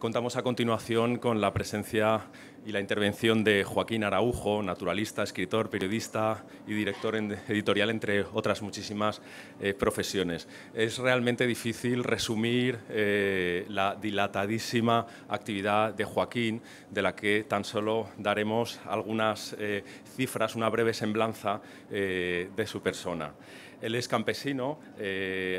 Contamos a continuación con la presencia y la intervención de Joaquín Araujo, naturalista, escritor, periodista y director editorial, entre otras muchísimas profesiones. Es realmente difícil resumir la dilatadísima actividad de Joaquín, de la que tan solo daremos algunas cifras, una breve semblanza de su persona. Él es campesino,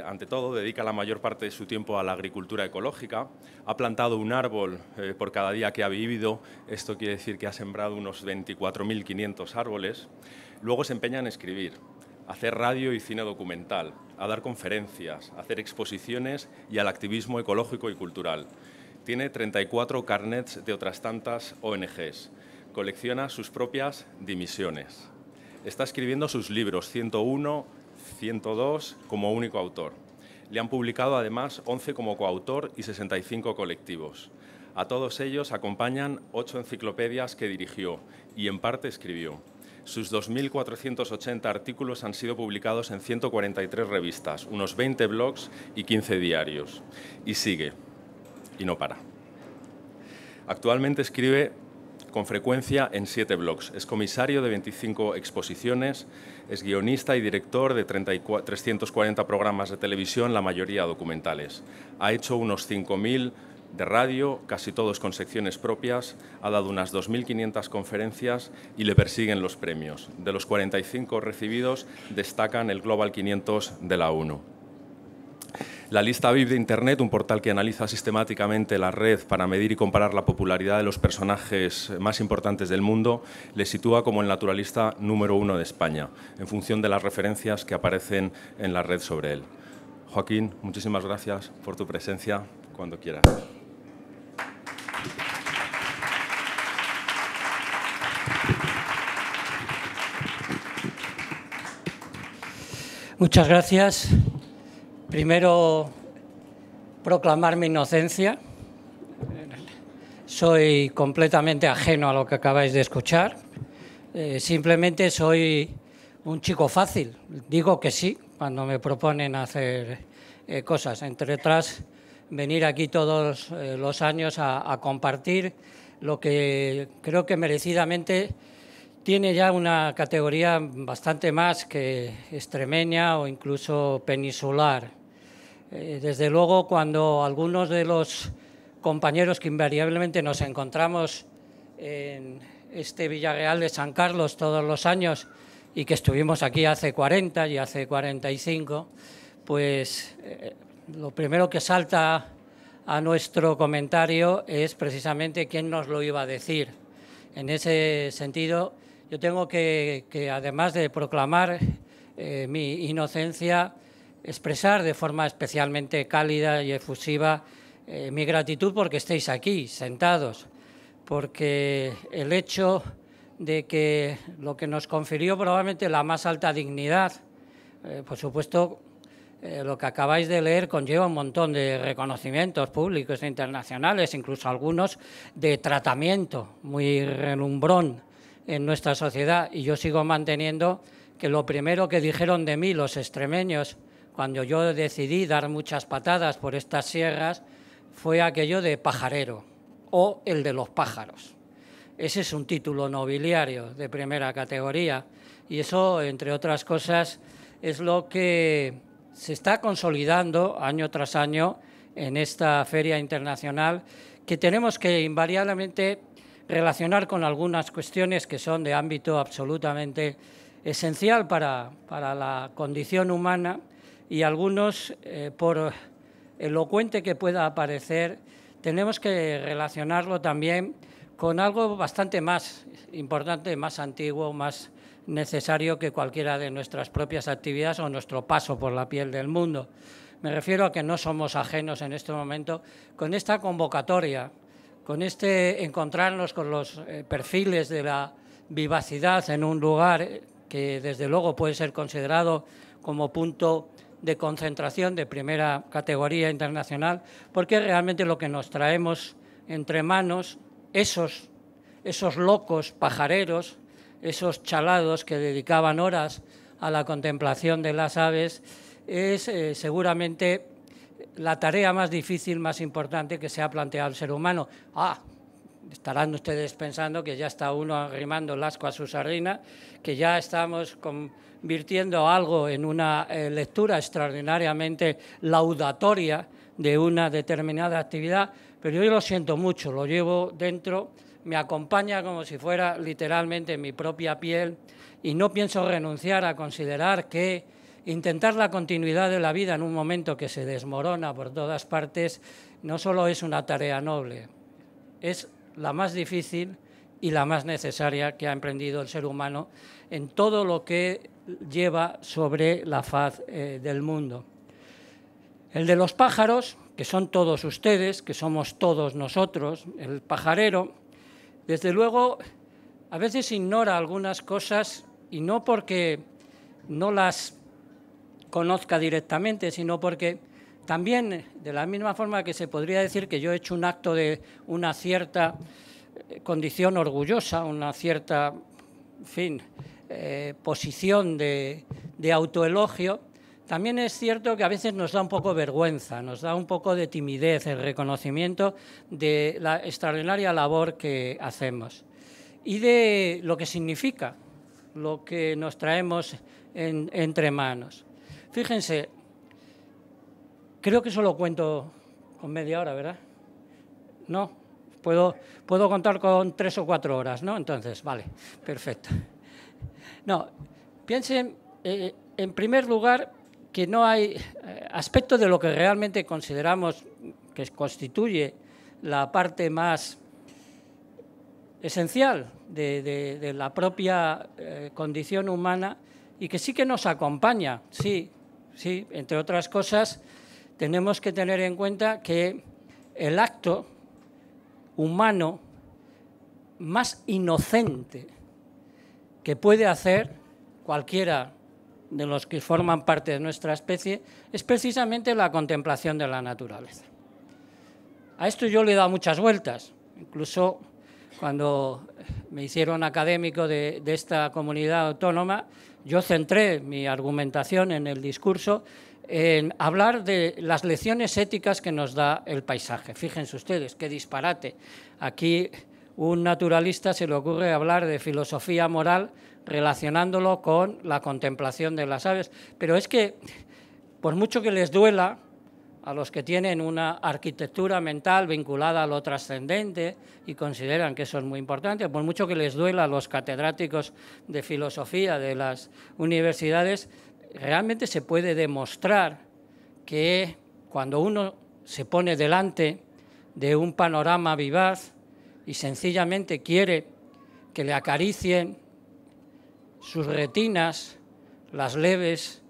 ante todo, dedica la mayor parte de su tiempo a la agricultura ecológica, ha plantado un árbol por cada día que ha vivido, esto quiere decir que ha sembrado unos 24.500 árboles, luego se empeña en escribir, a hacer radio y cine documental, a dar conferencias, a hacer exposiciones y al activismo ecológico y cultural. Tiene 34 carnets de otras tantas ONGs, colecciona sus propias dimisiones. Está escribiendo sus libros 101, 102 como único autor. Le han publicado además 11 como coautor y 65 colectivos. A todos ellos acompañan 8 enciclopedias que dirigió y en parte escribió. Sus 2.480 artículos han sido publicados en 143 revistas, unos 20 blogs y 15 diarios. Y sigue, y no para. Actualmente escribe con frecuencia en 7 blogs. Es comisario de 25 exposiciones, es guionista y director de 340 programas de televisión, la mayoría documentales. Ha hecho unos 5.000 de radio, casi todos con secciones propias, ha dado unas 2.500 conferencias y le persiguen los premios. De los 45 recibidos, destacan el Global 500 de la ONU. La lista VIP de Internet, un portal que analiza sistemáticamente la red para medir y comparar la popularidad de los personajes más importantes del mundo, le sitúa como el naturalista número 1 de España, en función de las referencias que aparecen en la red sobre él. Joaquín, muchísimas gracias por tu presencia, cuando quieras. Muchas gracias. Primero, proclamar mi inocencia. Soy completamente ajeno a lo que acabáis de escuchar. Simplemente soy un chico fácil. Digo que sí cuando me proponen hacer cosas. Entre otras, venir aquí todos los años a compartir lo que creo que merecidamente tiene ya una categoría bastante más que extremeña o incluso peninsular. Desde luego, cuando algunos de los compañeros que invariablemente nos encontramos en este Villarreal de San Carlos todos los años y que estuvimos aquí hace 40 y hace 45, pues lo primero que salta a nuestro comentario es precisamente quién nos lo iba a decir. En ese sentido, yo tengo que además de proclamar mi inocencia, expresar de forma especialmente cálida y efusiva mi gratitud porque estéis aquí, sentados, porque el hecho de que lo que nos confirió probablemente la más alta dignidad, por supuesto, lo que acabáis de leer conlleva un montón de reconocimientos públicos e internacionales, incluso algunos de tratamiento muy relumbrón en nuestra sociedad, y yo sigo manteniendo que lo primero que dijeron de mí los extremeños cuando yo decidí dar muchas patadas por estas sierras fue aquello de pajarero o el de los pájaros. Ese es un título nobiliario de primera categoría y eso, entre otras cosas, es lo que se está consolidando año tras año en esta feria internacional, que tenemos que invariablemente relacionar con algunas cuestiones que son de ámbito absolutamente esencial para la condición humana, y algunos, por elocuente que pueda parecer, tenemos que relacionarlo también con algo bastante más importante, más antiguo, más necesario que cualquiera de nuestras propias actividades o nuestro paso por la piel del mundo. Me refiero a que no somos ajenos en este momento con esta convocatoria, con este encontrarnos con los perfiles de la vivacidad en un lugar que desde luego puede ser considerado como punto de concentración de primera categoría internacional, porque realmente lo que nos traemos entre manos, esos locos pajareros, esos chalados que dedicaban horas a la contemplación de las aves, es seguramente la tarea más difícil, más importante que se ha planteado el ser humano. Estarán ustedes pensando que ya está uno arrimando el ascua a su sardina, que ya estamos convirtiendo algo en una lectura extraordinariamente laudatoria de una determinada actividad, pero yo lo siento mucho, lo llevo dentro, me acompaña como si fuera literalmente mi propia piel y no pienso renunciar a considerar que intentar la continuidad de la vida en un momento que se desmorona por todas partes no solo es una tarea noble, es la más difícil y la más necesaria que ha emprendido el ser humano en todo lo que lleva sobre la faz del mundo. El de los pájaros, que son todos ustedes, que somos todos nosotros, el pajarero, desde luego a veces ignora algunas cosas y no porque no las conozca directamente, sino porque también, de la misma forma que se podría decir que yo he hecho un acto de una cierta condición orgullosa, una cierta, en fin, posición de autoelogio, también es cierto que a veces nos da un poco vergüenza, nos da un poco de timidez el reconocimiento de la extraordinaria labor que hacemos y de lo que significa, lo que nos traemos entre manos. Fíjense, creo que solo cuento con media hora, ¿verdad? No, puedo contar con 3 o 4 horas, ¿no? Entonces, vale, perfecto. No, piensen, en primer lugar, que no hay aspecto de lo que realmente consideramos que constituye la parte más esencial de la propia condición humana y que sí que nos acompaña, sí, entre otras cosas, tenemos que tener en cuenta que el acto humano más inocente que puede hacer cualquiera de los que forman parte de nuestra especie es precisamente la contemplación de la naturaleza. A esto yo le he dado muchas vueltas, incluso cuando me hicieron académico de esta comunidad autónoma, yo centré mi argumentación en el discurso en hablar de las lecciones éticas que nos da el paisaje. Fíjense ustedes, qué disparate. Aquí un naturalista se le ocurre hablar de filosofía moral relacionándolo con la contemplación de las aves. Pero es que, por mucho que les duela a los que tienen una arquitectura mental vinculada a lo trascendente y consideran que eso es muy importante, por mucho que les duela a los catedráticos de filosofía de las universidades, realmente se puede demostrar que cuando uno se pone delante de un panorama vivaz y sencillamente quiere que le acaricien sus retinas, las leves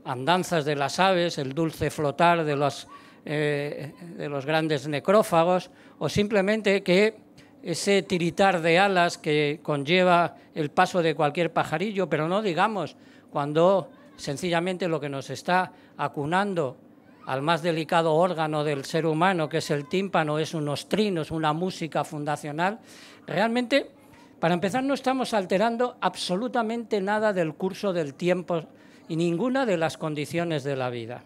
andanzas de las aves, el dulce flotar de los grandes necrófagos, o simplemente que ese tiritar de alas que conlleva el paso de cualquier pajarillo, pero no digamos cuando sencillamente lo que nos está acunando al más delicado órgano del ser humano, que es el tímpano, es unos trinos, una música fundacional. Realmente, para empezar, no estamos alterando absolutamente nada del curso del tiempo y ninguna de las condiciones de la vida.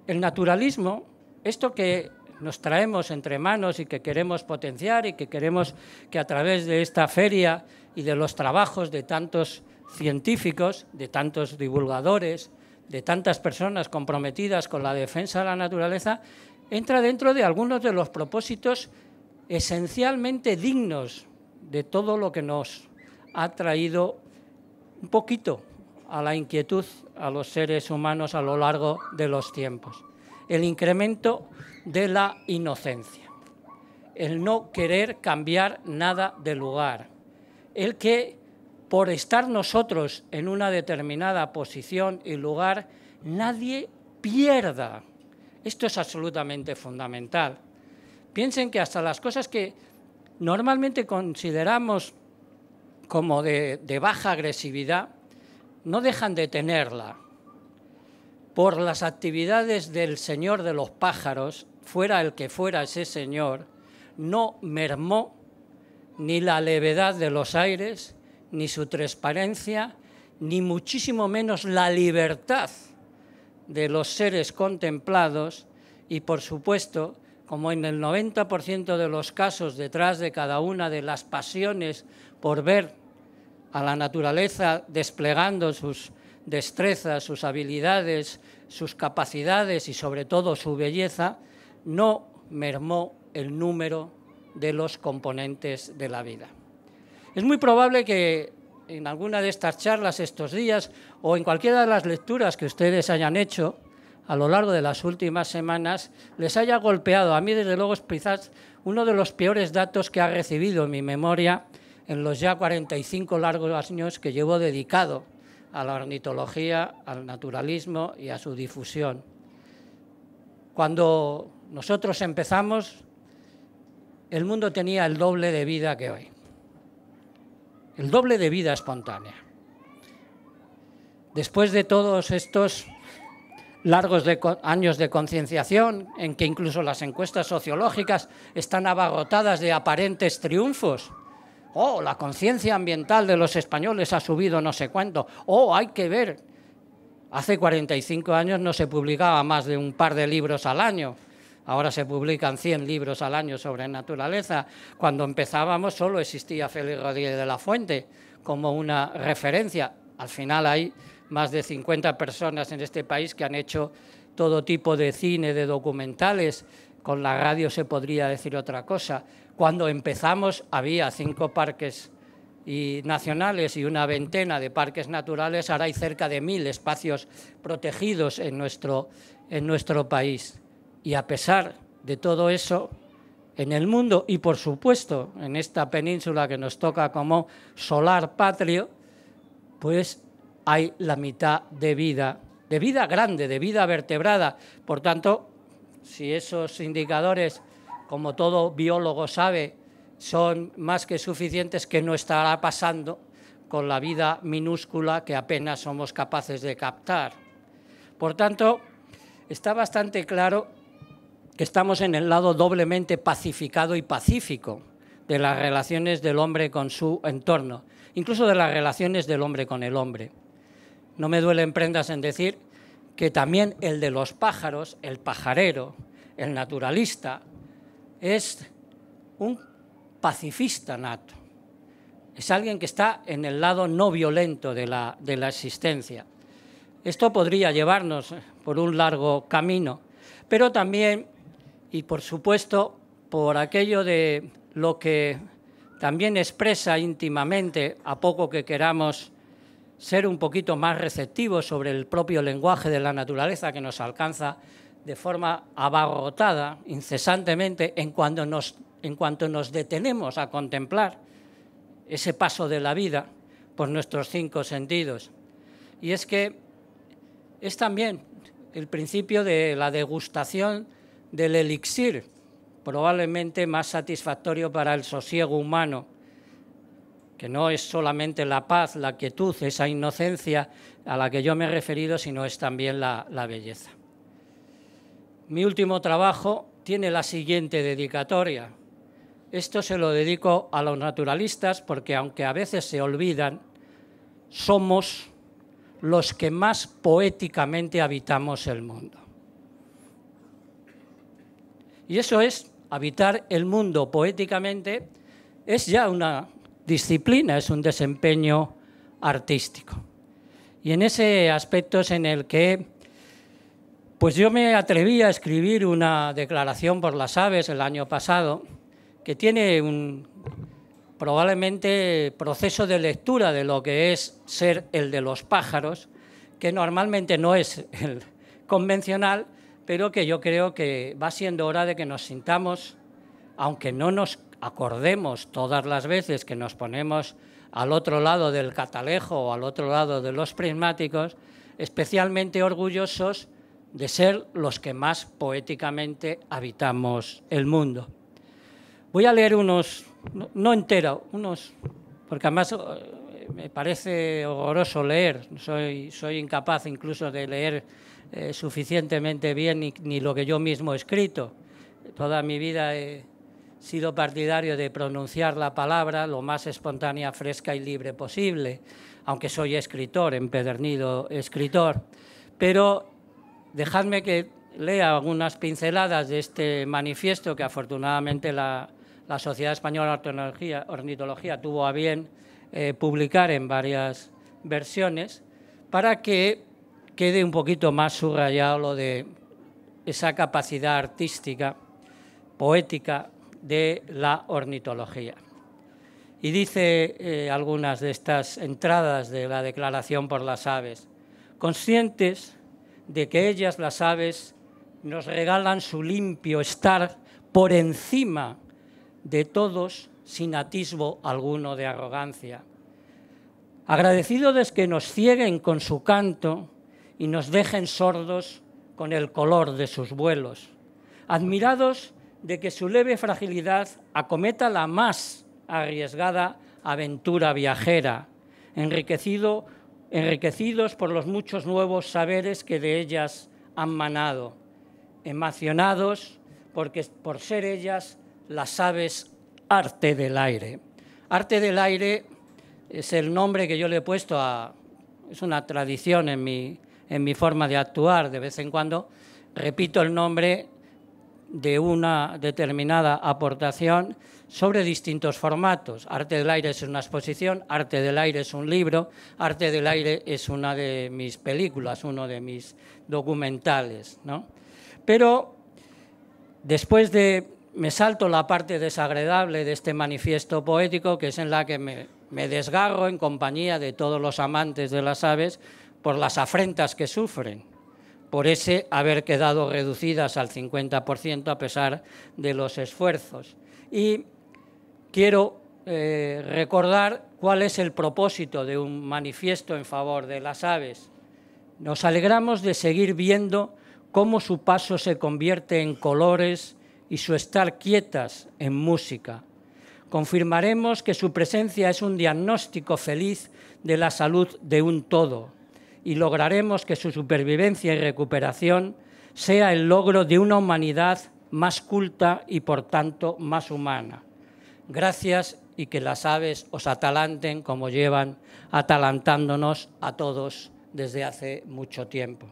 El naturalismo, esto que nos traemos entre manos y que queremos potenciar y que queremos que a través de esta feria y de los trabajos de tantos científicos, de tantos divulgadores, de tantas personas comprometidas con la defensa de la naturaleza, entra dentro de algunos de los propósitos esencialmente dignos de todo lo que nos ha traído un poquito a la inquietud a los seres humanos a lo largo de los tiempos. El incremento de la inocencia, el no querer cambiar nada de lugar, el que por estar nosotros en una determinada posición y lugar, nadie pierda. Esto es absolutamente fundamental. Piensen que hasta las cosas que normalmente consideramos como de baja agresividad, no dejan de tenerla. Por las actividades del señor de los pájaros, fuera el que fuera ese señor, no mermó ni la levedad de los aires, ni su transparencia, ni muchísimo menos la libertad de los seres contemplados y, por supuesto, como en el 90% de los casos, detrás de cada una de las pasiones por ver a la naturaleza desplegando sus destrezas, sus habilidades, sus capacidades y sobre todo su belleza, no mermó el número de los componentes de la vida. Es muy probable que en alguna de estas charlas estos días o en cualquiera de las lecturas que ustedes hayan hecho a lo largo de las últimas semanas les haya golpeado. A mí, desde luego, es quizás uno de los peores datos que ha recibido en mi memoria en los ya 45 largos años que llevo dedicado a la ornitología, al naturalismo y a su difusión. Cuando nosotros empezamos, el mundo tenía el doble de vida que hoy. El doble de vida espontánea. Después de todos estos largos años de concienciación, en que incluso las encuestas sociológicas están abarrotadas de aparentes triunfos. Oh, la conciencia ambiental de los españoles ha subido no sé cuánto. Oh, hay que ver. Hace 45 años no se publicaba más de un par de libros al año. Ahora se publican 100 libros al año sobre naturaleza. Cuando empezábamos solo existía Félix Rodríguez de la Fuente como una referencia. Al final hay más de 50 personas en este país que han hecho todo tipo de cine, de documentales. Con la radio se podría decir otra cosa. Cuando empezamos había 5 parques nacionales y una veintena de parques naturales. Ahora hay cerca de 1000 espacios protegidos en nuestro país. Y a pesar de todo eso, en el mundo y, por supuesto, en esta península que nos toca como solar patrio, pues hay la mitad de vida grande, de vida vertebrada. Por tanto, si esos indicadores, como todo biólogo sabe, son más que suficientes, que no estará pasando con la vida minúscula que apenas somos capaces de captar. Por tanto, está bastante claro que estamos en el lado doblemente pacificado y pacífico de las relaciones del hombre con su entorno, incluso de las relaciones del hombre con el hombre. No me duelen prendas en decir que también el de los pájaros, el pajarero, el naturalista, es un pacifista nato. Es alguien que está en el lado no violento de la existencia. Esto podría llevarnos por un largo camino, pero también, y por supuesto, por aquello de lo que también expresa íntimamente, a poco que queramos ser un poquito más receptivos sobre el propio lenguaje de la naturaleza que nos alcanza de forma abarrotada, incesantemente, en cuanto nos detenemos a contemplar ese paso de la vida por nuestros 5 sentidos. Y es que es también el principio de la degustación del elixir, probablemente más satisfactorio para el sosiego humano, que no es solamente la paz, la quietud, esa inocencia a la que yo me he referido, sino es también la belleza. Mi último trabajo tiene la siguiente dedicatoria. Esto se lo dedico a los naturalistas porque, aunque a veces se olvidan, somos los que más poéticamente habitamos el mundo. Y eso es, habitar el mundo poéticamente, es ya una disciplina, es un desempeño artístico. Y en ese aspecto es en el que pues yo me atreví a escribir una declaración por las aves el año pasado, que tiene un probablemente proceso de lectura de lo que es ser el de los pájaros, que normalmente no es el convencional, pero que yo creo que va siendo hora de que nos sintamos, aunque no nos acordemos todas las veces que nos ponemos al otro lado del catalejo o al otro lado de los prismáticos, especialmente orgullosos de ser los que más poéticamente habitamos el mundo. Voy a leer unos, no entero, unos, porque además me parece horroroso leer, soy incapaz incluso de leer suficientemente bien ni lo que yo mismo he escrito. Toda mi vida he sido partidario de pronunciar la palabra lo más espontánea, fresca y libre posible, aunque soy escritor, empedernido escritor. Pero dejadme que lea algunas pinceladas de este manifiesto que afortunadamente la Sociedad Española de Ornitología tuvo a bien publicar en varias versiones, para que quede un poquito más subrayado lo de esa capacidad artística, poética de la ornitología. Y dice algunas de estas entradas de la Declaración por las Aves: conscientes de que ellas, las aves, nos regalan su limpio estar por encima de todos, sin atisbo alguno de arrogancia. Agradecidos de que nos cieguen con su canto y nos dejen sordos con el color de sus vuelos. Admirados de que su leve fragilidad acometa la más arriesgada aventura viajera, enriquecidos por los muchos nuevos saberes que de ellas han manado, emocionados por ser ellas las aves arte del aire. Arte del aire es el nombre que yo le he puesto es una tradición en mi forma de actuar. De vez en cuando repito el nombre de una determinada aportación sobre distintos formatos. Arte del aire es una exposición, Arte del aire es un libro, Arte del aire es una de mis películas, uno de mis documentales, ¿no? Pero después me salto la parte desagradable de este manifiesto poético, que es en la que me desgarro en compañía de todos los amantes de las aves por las afrentas que sufren, por ese haber quedado reducidas al 50% a pesar de los esfuerzos. Y quiero recordar cuál es el propósito de un manifiesto en favor de las aves. Nos alegramos de seguir viendo cómo su paso se convierte en colores y su estar quietas en música. Confirmaremos que su presencia es un diagnóstico feliz de la salud de un todo, y lograremos que su supervivencia y recuperación sea el logro de una humanidad más culta y, por tanto, más humana. Gracias, y que las aves os atalanten como llevan atalantándonos a todos desde hace mucho tiempo.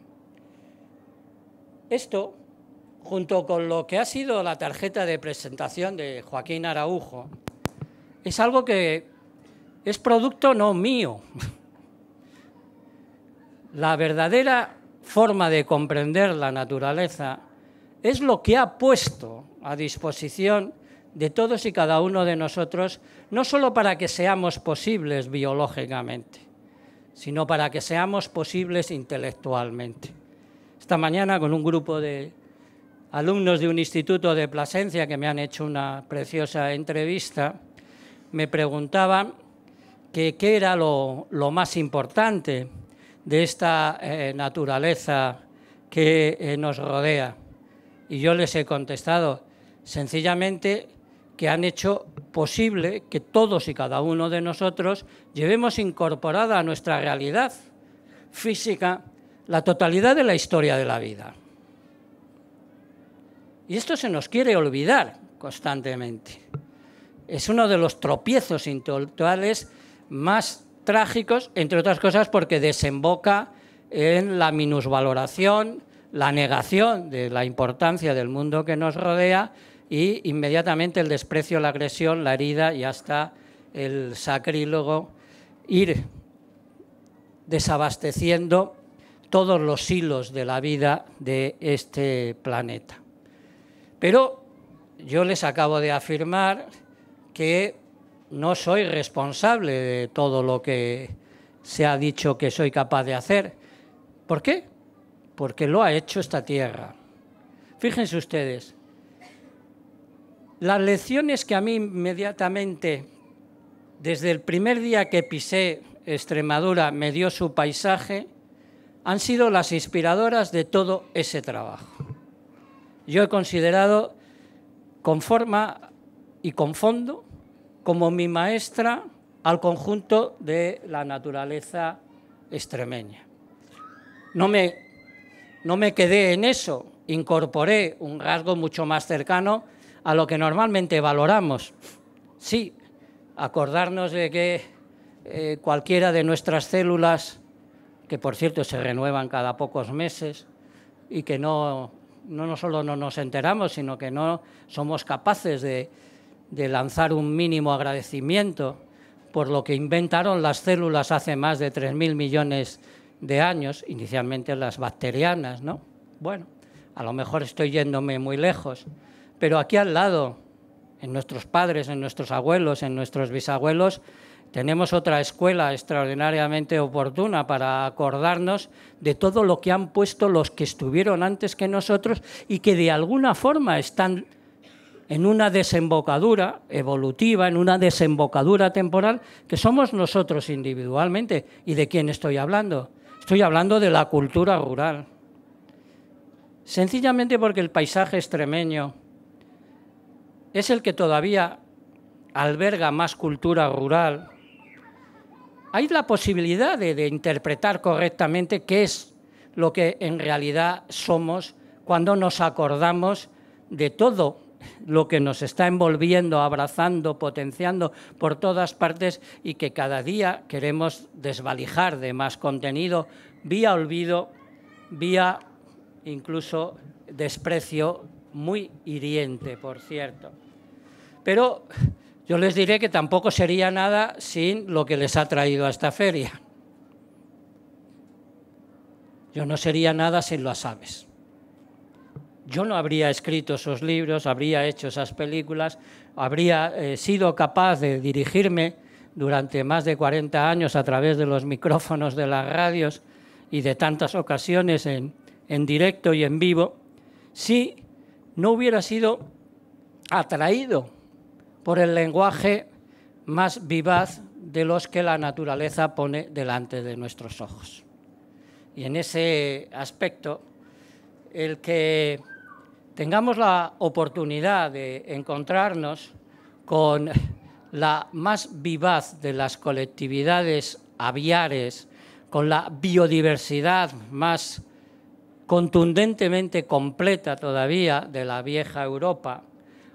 Esto, junto con lo que ha sido la tarjeta de presentación de Joaquín Araujo, es algo que es producto no mío. La verdadera forma de comprender la naturaleza es lo que ha puesto a disposición de todos y cada uno de nosotros, no solo para que seamos posibles biológicamente, sino para que seamos posibles intelectualmente. Esta mañana, con un grupo de alumnos de un instituto de Plasencia que me han hecho una preciosa entrevista, me preguntaban qué era lo más importante de esta naturaleza que nos rodea. Y yo les he contestado sencillamente que han hecho posible que todos y cada uno de nosotros llevemos incorporada a nuestra realidad física la totalidad de la historia de la vida. Y esto se nos quiere olvidar constantemente. Es uno de los tropiezos intelectuales más trágicos, entre otras cosas porque desemboca en la minusvaloración, la negación de la importancia del mundo que nos rodea y inmediatamente el desprecio, la agresión, la herida y hasta el sacrílego, ir desabasteciendo todos los hilos de la vida de este planeta. Pero yo les acabo de afirmar que no soy responsable de todo lo que se ha dicho que soy capaz de hacer. ¿Por qué? Porque lo ha hecho esta tierra. Fíjense ustedes, las lecciones que a mí inmediatamente, desde el primer día que pisé Extremadura, me dio su paisaje, han sido las inspiradoras de todo ese trabajo. Yo he considerado con forma y con fondo como mi maestra al conjunto de la naturaleza extremeña. No me quedé en eso, incorporé un rasgo mucho más cercano a lo que normalmente valoramos. Sí, acordarnos de que cualquiera de nuestras células, que por cierto se renuevan cada pocos meses, y que no solo no nos enteramos, sino que no somos capaces de lanzar un mínimo agradecimiento por lo que inventaron las células hace más de 3.000 millones de años, inicialmente las bacterianas, ¿no? Bueno, a lo mejor estoy yéndome muy lejos, pero aquí al lado, en nuestros padres, en nuestros abuelos, en nuestros bisabuelos, tenemos otra escuela extraordinariamente oportuna para acordarnos de todo lo que han puesto los que estuvieron antes que nosotros y que de alguna forma están en una desembocadura evolutiva, en una desembocadura temporal, que somos nosotros individualmente. ¿Y de quién estoy hablando? Estoy hablando de la cultura rural. Sencillamente porque el paisaje extremeño es el que todavía alberga más cultura rural. Hay la posibilidad de interpretar correctamente qué es lo que en realidad somos cuando nos acordamos de todo lo que nos está envolviendo, abrazando, potenciando por todas partes y que cada día queremos desvalijar de más contenido vía olvido, vía incluso desprecio muy hiriente, por cierto. Pero yo les diré que tampoco sería nada sin lo que les ha traído a esta feria. Yo no sería nada sin las aves. Yo no habría escrito esos libros, habría hecho esas películas, habría sido capaz de dirigirme durante más de 40 años a través de los micrófonos de las radios y de tantas ocasiones en directo y en vivo, si no hubiera sido atraído por el lenguaje más vivaz de los que la naturaleza pone delante de nuestros ojos. Y en ese aspecto, el que tengamos la oportunidad de encontrarnos con la más vivaz de las colectividades aviares, con la biodiversidad más contundentemente completa todavía de la vieja Europa,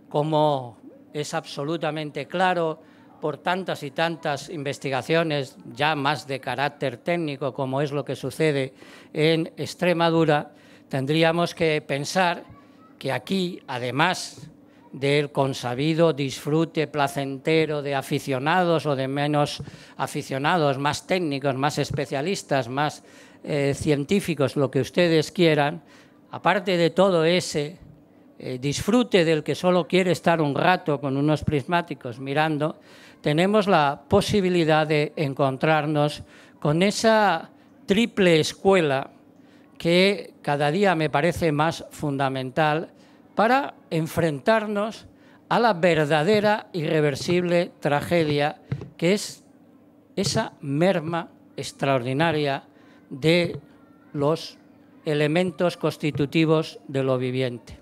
como es absolutamente claro por tantas y tantas investigaciones ya más de carácter técnico, como es lo que sucede en Extremadura, tendríamos que pensar que aquí, además del consabido disfrute placentero de aficionados o de menos aficionados, más técnicos, más especialistas, más científicos, lo que ustedes quieran, aparte de todo ese disfrute del que solo quiere estar un rato con unos prismáticos mirando, tenemos la posibilidad de encontrarnos con esa triple escuela que cada día me parece más fundamental para enfrentarnos a la verdadera irreversible tragedia que es esa merma extraordinaria de los elementos constitutivos de lo viviente.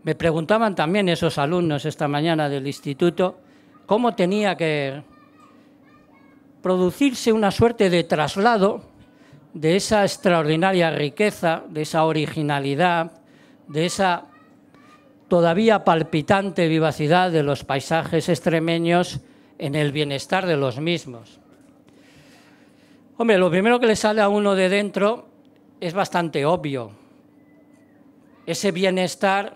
Me preguntaban también esos alumnos esta mañana del instituto cómo tenía que producirse una suerte de traslado de esa extraordinaria riqueza, de esa originalidad, de esa todavía palpitante vivacidad de los paisajes extremeños en el bienestar de los mismos. Hombre, lo primero que le sale a uno de dentro es bastante obvio. Ese bienestar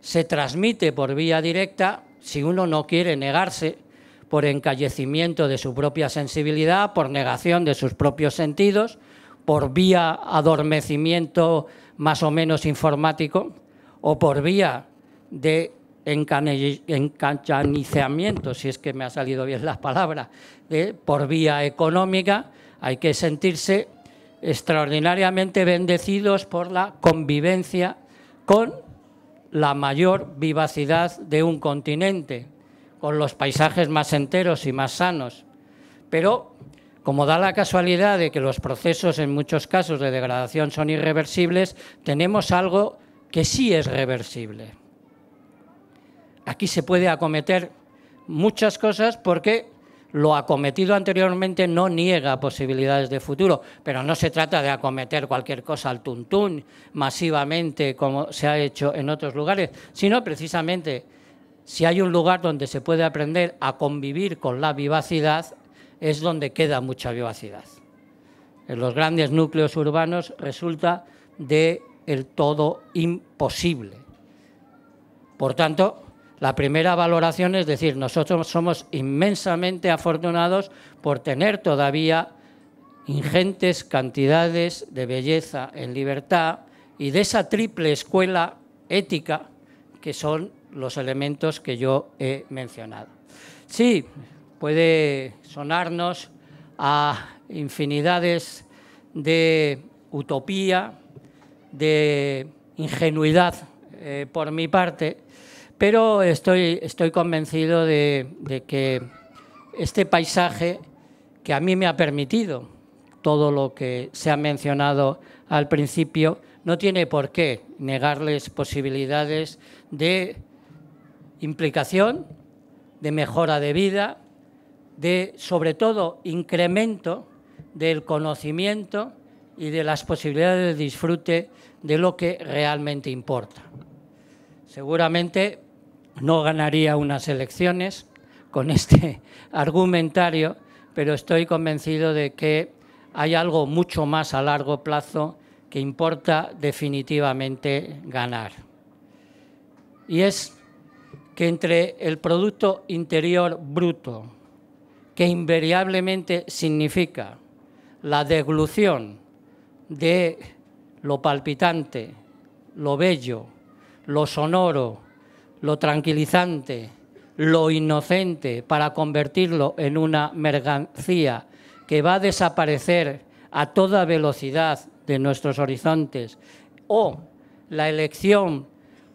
se transmite por vía directa, si uno no quiere negarse, por encallecimiento de su propia sensibilidad, por negación de sus propios sentidos, por vía adormecimiento más o menos informático o por vía de encañanizamiento, si es que me ha salido bien la palabra, por vía económica. Hay que sentirse extraordinariamente bendecidos por la convivencia con la mayor vivacidad de un continente, con los paisajes más enteros y más sanos. Pero como da la casualidad de que los procesos en muchos casos de degradación son irreversibles, tenemos algo que sí es reversible. Aquí se puede acometer muchas cosas porque lo acometido anteriormente no niega posibilidades de futuro, pero no se trata de acometer cualquier cosa al tuntún masivamente como se ha hecho en otros lugares, sino precisamente si hay un lugar donde se puede aprender a convivir con la vivacidad, es donde queda mucha vivacidad. En los grandes núcleos urbanos resulta de el todo imposible. Por tanto, la primera valoración es decir, nosotros somos inmensamente afortunados por tener todavía ingentes cantidades de belleza en libertad y de esa triple escuela ética que son los elementos que yo he mencionado. Sí, puede sonarnos a infinidades de utopía, de ingenuidad por mi parte, pero estoy convencido de que este paisaje que a mí me ha permitido todo lo que se ha mencionado al principio, no tiene por qué negarles posibilidades de implicación, de mejora de vida, de, sobre todo, incremento del conocimiento y de las posibilidades de disfrute de lo que realmente importa. Seguramente no ganaría unas elecciones con este argumentario, pero estoy convencido de que hay algo mucho más a largo plazo que importa definitivamente ganar. Y es que entre el Producto Interior Bruto, que invariablemente significa la deglución de lo palpitante, lo bello, lo sonoro, lo tranquilizante, lo inocente, para convertirlo en una mercancía que va a desaparecer a toda velocidad de nuestros horizontes, o la elección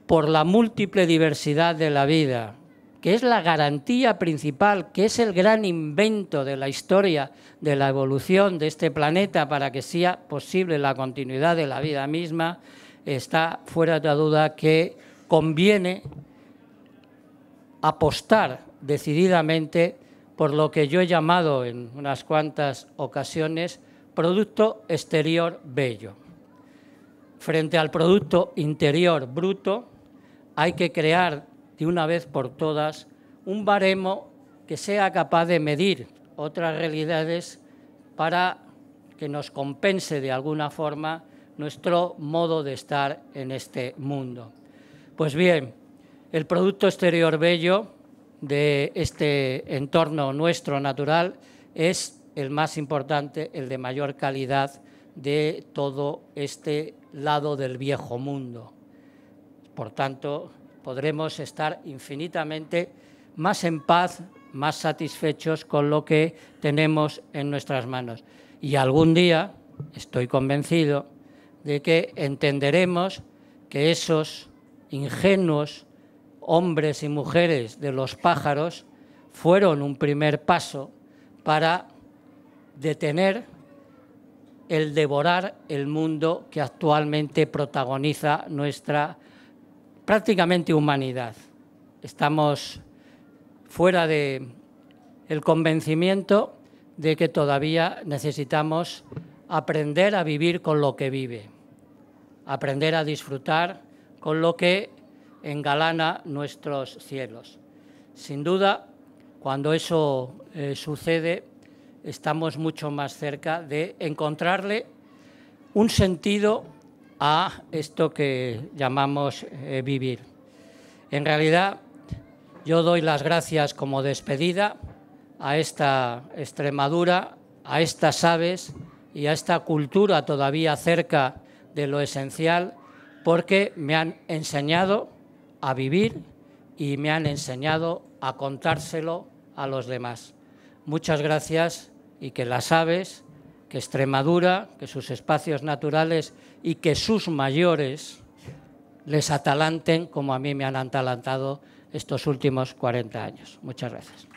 por la múltiple diversidad de la vida, que es la garantía principal, que es el gran invento de la historia de la evolución de este planeta para que sea posible la continuidad de la vida misma, está fuera de duda que conviene apostar decididamente por lo que yo he llamado en unas cuantas ocasiones Producto Exterior Bello. Frente al Producto Interior Bruto hay que crear de una vez por todas un baremo que sea capaz de medir otras realidades para que nos compense de alguna forma nuestro modo de estar en este mundo. Pues bien, el Producto Exterior Bello de este entorno nuestro natural es el más importante, el de mayor calidad de todo este lado del viejo mundo. Por tanto, podremos estar infinitamente más en paz, más satisfechos con lo que tenemos en nuestras manos. Y algún día, estoy convencido, de que entenderemos que esos ingenuos hombres y mujeres de los pájaros fueron un primer paso para detener el devorar el mundo que actualmente protagoniza nuestra prácticamente humanidad. Estamos fuera del convencimiento de que todavía necesitamos aprender a vivir con lo que vive, aprender a disfrutar con lo que engalana nuestros cielos. Sin duda, cuando eso sucede, estamos mucho más cerca de encontrarle un sentido a esto que llamamos vivir. En realidad, yo doy las gracias como despedida a esta Extremadura, a estas aves y a esta cultura todavía cerca de lo esencial, porque me han enseñado a vivir y me han enseñado a contárselo a los demás. Muchas gracias y que las aves, que Extremadura, que sus espacios naturales y que sus mayores les atalanten como a mí me han atalantado estos últimos 40 años. Muchas gracias.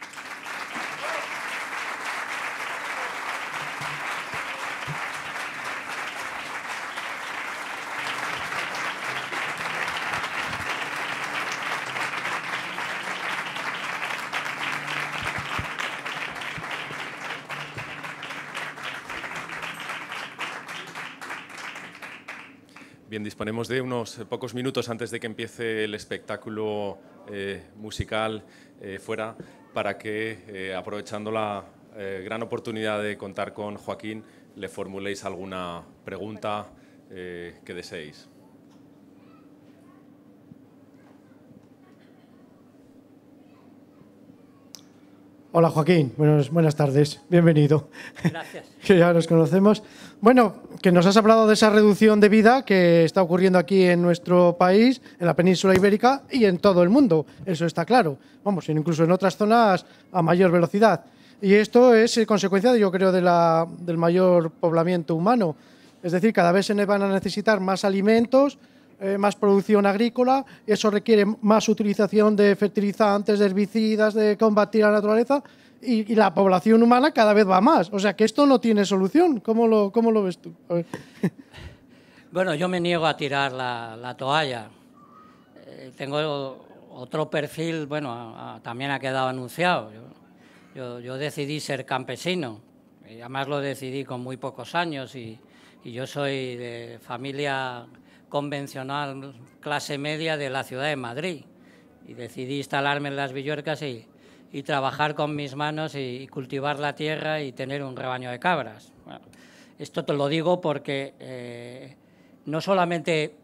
Bien, disponemos de unos pocos minutos antes de que empiece el espectáculo musical fuera para que, aprovechando la gran oportunidad de contar con Joaquín, le formuléis alguna pregunta que deseéis. Hola Joaquín, buenas tardes, bienvenido. Gracias. Que ya nos conocemos. Bueno, que nos has hablado de esa reducción de vida que está ocurriendo aquí en nuestro país, en la península ibérica y en todo el mundo, eso está claro. Vamos, incluso en otras zonas a mayor velocidad. Y esto es consecuencia, yo creo, del mayor poblamiento humano. Es decir, cada vez se van a necesitar más alimentos, más producción agrícola, y eso requiere más utilización de fertilizantes, de herbicidas, de combatir a la naturaleza, y la población humana cada vez va más. O sea, que esto no tiene solución. ¿Cómo lo ves tú? A ver. Bueno, yo me niego a tirar la toalla. Tengo otro perfil, bueno, también ha quedado anunciado. Yo decidí ser campesino, y además lo decidí con muy pocos años, y yo soy de familia convencional, clase media de la ciudad de Madrid, y decidí instalarme en las Villuercas y trabajar con mis manos y cultivar la tierra y tener un rebaño de cabras. Bueno, esto te lo digo porque no solamente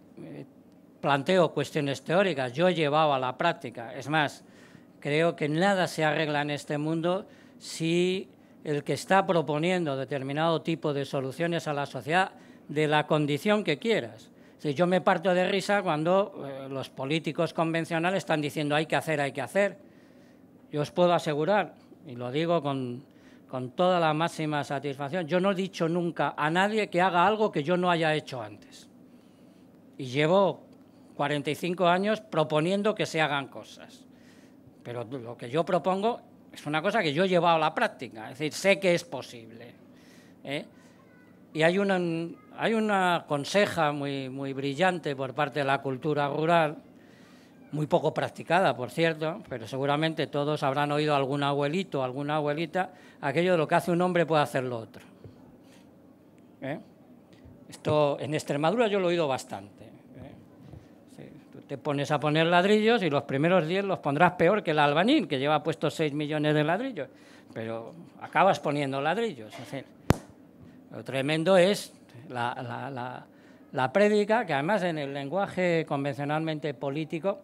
planteo cuestiones teóricas, yo he llevado a la práctica. Es más, creo que nada se arregla en este mundo si el que está proponiendo determinado tipo de soluciones a la sociedad, de la condición que quieras. Yo me parto de risa cuando los políticos convencionales están diciendo hay que hacer. Yo os puedo asegurar, y lo digo con toda la máxima satisfacción, yo no he dicho nunca a nadie que haga algo que yo no haya hecho antes. Y llevo 45 años proponiendo que se hagan cosas. Pero lo que yo propongo es una cosa que yo he llevado a la práctica, es decir, sé que es posible. Y hay una conseja muy brillante por parte de la cultura rural, muy poco practicada, por cierto, pero seguramente todos habrán oído a algún abuelito o alguna abuelita, aquello de lo que hace un hombre puede hacer lo otro. Esto en Extremadura yo lo he oído bastante. Sí, tú te pones a poner ladrillos y los primeros 10 los pondrás peor que el albañil, que lleva puestos 6 millones de ladrillos, pero acabas poniendo ladrillos. Es decir, lo tremendo es la prédica, que además en el lenguaje convencionalmente político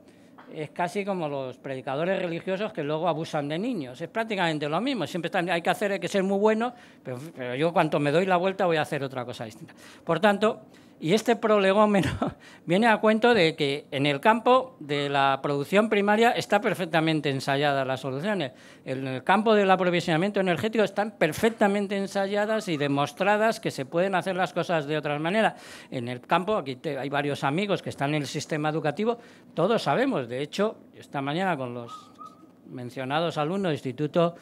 es casi como los predicadores religiosos que luego abusan de niños. Es prácticamente lo mismo. Siempre hay que ser muy bueno, pero yo cuando me doy la vuelta voy a hacer otra cosa distinta. Por tanto, y este prolegómeno viene a cuento de que en el campo de la producción primaria está perfectamente ensayadas las soluciones. En el campo del aprovisionamiento energético están perfectamente ensayadas y demostradas que se pueden hacer las cosas de otras maneras. En el campo, aquí hay varios amigos que están en el sistema educativo, todos sabemos. De hecho, esta mañana con los mencionados alumnos del Instituto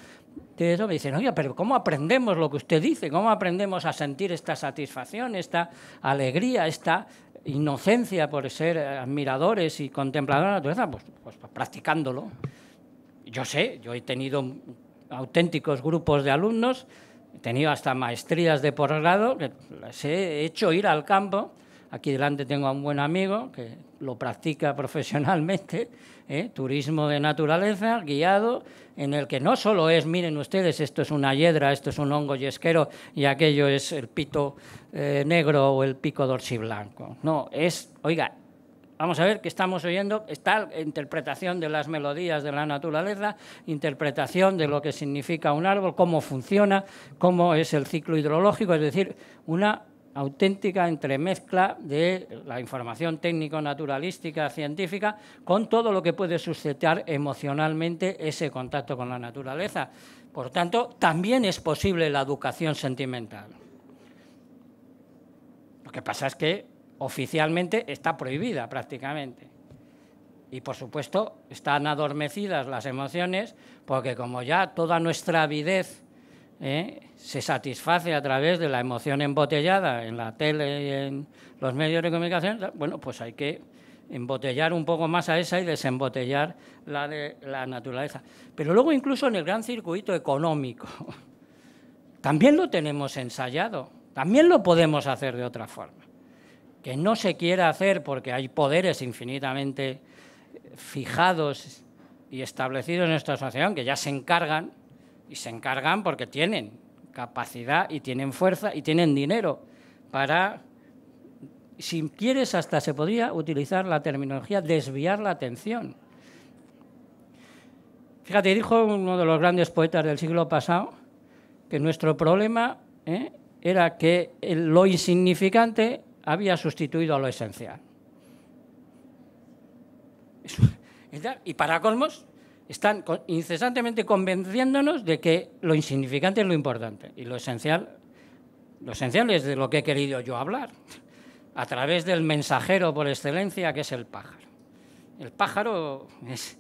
de eso me dicen, oiga, pero ¿cómo aprendemos lo que usted dice? ¿Cómo aprendemos a sentir esta satisfacción, esta alegría, esta inocencia por ser admiradores y contempladores de la naturaleza? Pues practicándolo. Yo he tenido auténticos grupos de alumnos, he tenido hasta maestrías de posgrado, que les he hecho ir al campo. Aquí delante tengo a un buen amigo que lo practica profesionalmente, turismo de naturaleza, guiado, en el que no solo es, miren ustedes, esto es una hiedra, esto es un hongo yesquero y aquello es el pito negro o el pico dorsiblanco. No, es, oiga, vamos a ver que estamos oyendo, está interpretación de las melodías de la naturaleza, interpretación de lo que significa un árbol, cómo funciona, cómo es el ciclo hidrológico, es decir, una auténtica entremezcla de la información técnico-naturalística, científica, con todo lo que puede suscitar emocionalmente ese contacto con la naturaleza. Por tanto, también es posible la educación sentimental. Lo que pasa es que oficialmente está prohibida prácticamente. Y, por supuesto, están adormecidas las emociones porque como ya toda nuestra avidez se satisface a través de la emoción embotellada en la tele y en los medios de comunicación, bueno, pues hay que embotellar un poco más a esa y desembotellar la de la naturaleza. Pero luego incluso en el gran circuito económico también lo tenemos ensayado, también lo podemos hacer de otra forma. Que no se quiera hacer porque hay poderes infinitamente fijados y establecidos en nuestra sociedad que ya se encargan, y se encargan porque tienen capacidad y tienen fuerza y tienen dinero para Si quieres, hasta se podría utilizar la terminología desviar la atención. Fíjate, dijo uno de los grandes poetas del siglo pasado que nuestro problema era que lo insignificante había sustituido a lo esencial. Y para colmos, están incesantemente convenciéndonos de que lo insignificante es lo importante y lo esencial es de lo que he querido yo hablar, a través del mensajero por excelencia, que es el pájaro. El pájaro es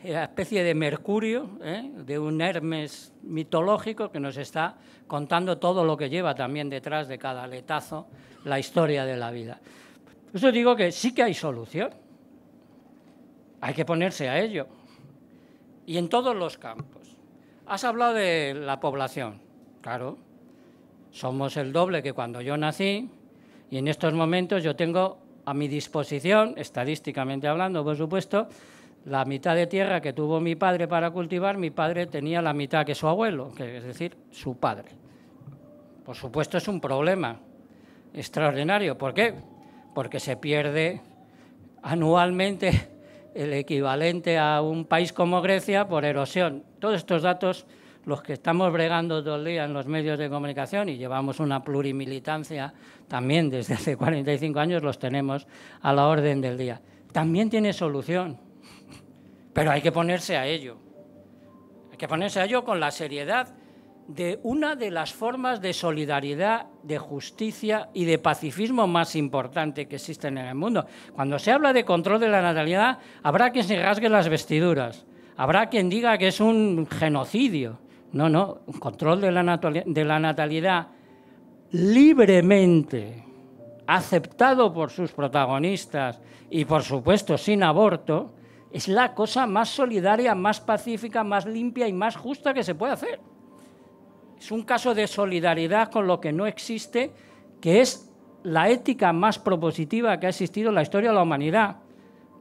la especie de Mercurio, de un Hermes mitológico que nos está contando todo lo que lleva también detrás de cada aletazo la historia de la vida. Por eso digo que sí que hay solución. Hay que ponerse a ello. Y en todos los campos. Has hablado de la población. Claro, somos el doble que cuando yo nací y en estos momentos yo tengo a mi disposición, estadísticamente hablando, por supuesto, la mitad de tierra que tuvo mi padre para cultivar, mi padre tenía la mitad que su abuelo, que es decir, su padre. Por supuesto es un problema extraordinario. ¿Por qué? Porque se pierde anualmente el equivalente a un país como Grecia por erosión. Todos estos datos, los que estamos bregando todo el día en los medios de comunicación y llevamos una plurimilitancia también desde hace 45 años, los tenemos a la orden del día. También tiene solución, pero hay que ponerse a ello. Hay que ponerse a ello con la seriedad de una de las formas de solidaridad, de justicia y de pacifismo más importante que existen en el mundo. Cuando se habla de control de la natalidad, habrá quien se rasgue las vestiduras, habrá quien diga que es un genocidio. No, un control de la natalidad libremente aceptado por sus protagonistas y, por supuesto, sin aborto, es la cosa más solidaria, más pacífica, más limpia y más justa que se puede hacer. Es un caso de solidaridad con lo que no existe, que es la ética más propositiva que ha existido en la historia de la humanidad,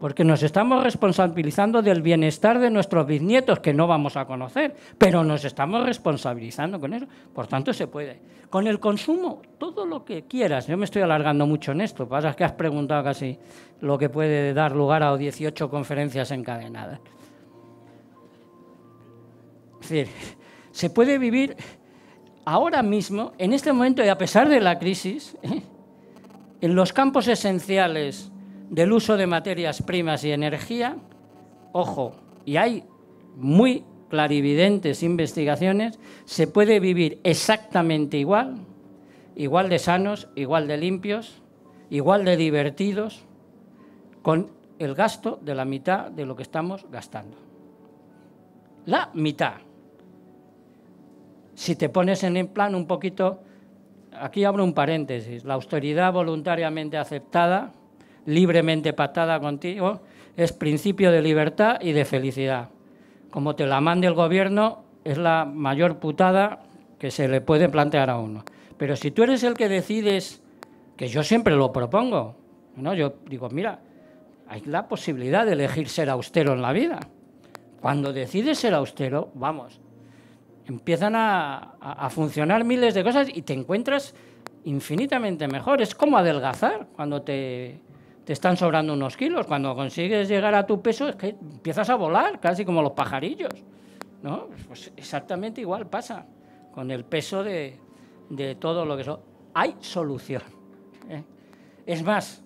porque nos estamos responsabilizando del bienestar de nuestros bisnietos, que no vamos a conocer, pero nos estamos responsabilizando con eso. Por tanto, se puede. Con el consumo, todo lo que quieras. Yo me estoy alargando mucho en esto, pasa que has preguntado casi lo que puede dar lugar a 18 conferencias encadenadas. Es decir, se puede vivir ahora mismo, en este momento y a pesar de la crisis, en los campos esenciales del uso de materias primas y energía, ojo, y hay muy clarividentes investigaciones, se puede vivir exactamente igual de sanos, igual de limpios, igual de divertidos, con el gasto de la mitad de lo que estamos gastando. La mitad. Si te pones en el plan un poquito, aquí abro un paréntesis, la austeridad voluntariamente aceptada, libremente pactada contigo, es principio de libertad y de felicidad. Como te la mande el gobierno, es la mayor putada que se le puede plantear a uno. Pero si tú eres el que decides, que yo siempre lo propongo, ¿no? Yo digo, mira, hay la posibilidad de elegir ser austero en la vida. Cuando decides ser austero, vamos, empiezan a funcionar miles de cosas y te encuentras infinitamente mejor. Es como adelgazar cuando te están sobrando unos kilos. Cuando consigues llegar a tu peso es que empiezas a volar, casi como los pajarillos, ¿no? Pues exactamente igual pasa con el peso de todo lo que son. Hay solución, ¿eh? Es más,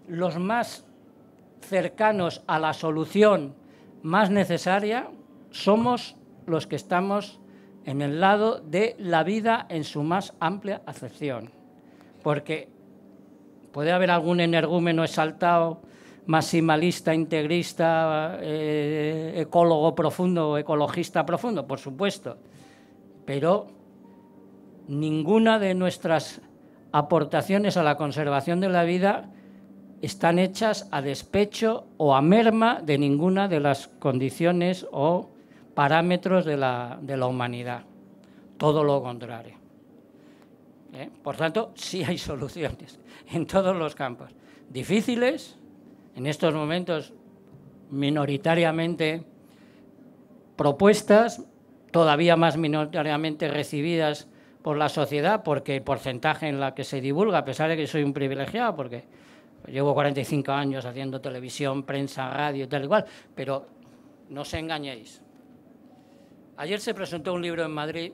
los más cercanos a la solución más necesaria somos los que estamos en el lado de la vida en su más amplia acepción. Porque puede haber algún energúmeno exaltado, maximalista, integrista, ecólogo profundo o ecologista profundo, por supuesto, pero ninguna de nuestras aportaciones a la conservación de la vida están hechas a despecho o a merma de ninguna de las condiciones o parámetros de la humanidad. Todo lo contrario. Por tanto, sí hay soluciones en todos los campos. Difíciles, en estos momentos minoritariamente propuestas, todavía más minoritariamente recibidas por la sociedad, porque el porcentaje en la que se divulga, a pesar de que soy un privilegiado, porque llevo 45 años haciendo televisión, prensa, radio y tal igual, pero no os engañéis. Ayer se presentó un libro en Madrid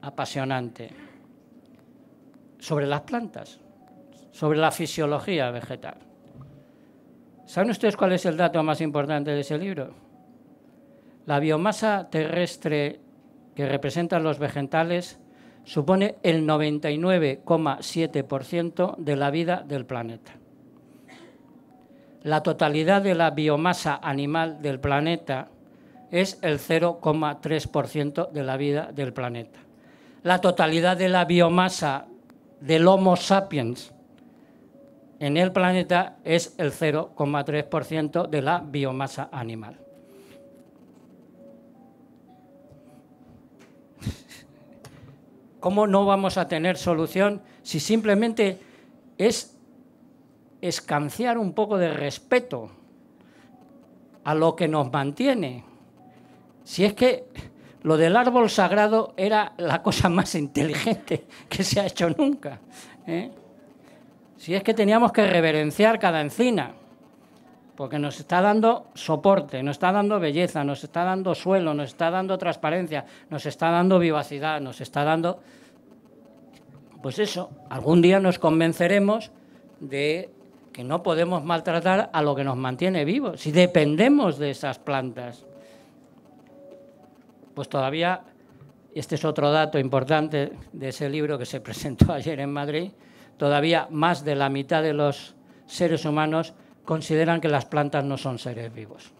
apasionante sobre las plantas, sobre la fisiología vegetal. ¿Saben ustedes cuál es el dato más importante de ese libro? La biomasa terrestre que representan los vegetales supone el 99,7% de la vida del planeta. La totalidad de la biomasa animal del planeta es el 0,3% de la vida del planeta. La totalidad de la biomasa del Homo sapiens en el planeta es el 0,3% de la biomasa animal. ¿Cómo no vamos a tener solución si simplemente es escanciar un poco de respeto a lo que nos mantiene? Si es que lo del árbol sagrado era la cosa más inteligente que se ha hecho nunca, ¿eh? Si es que teníamos que reverenciar cada encina, porque nos está dando soporte, nos está dando belleza, nos está dando suelo, nos está dando transparencia, nos está dando vivacidad, nos está dando... Pues eso, algún día nos convenceremos de que no podemos maltratar a lo que nos mantiene vivos, si dependemos de esas plantas. Pues todavía, este es otro dato importante de ese libro que se presentó ayer en Madrid, todavía más de la mitad de los seres humanos consideran que las plantas no son seres vivos.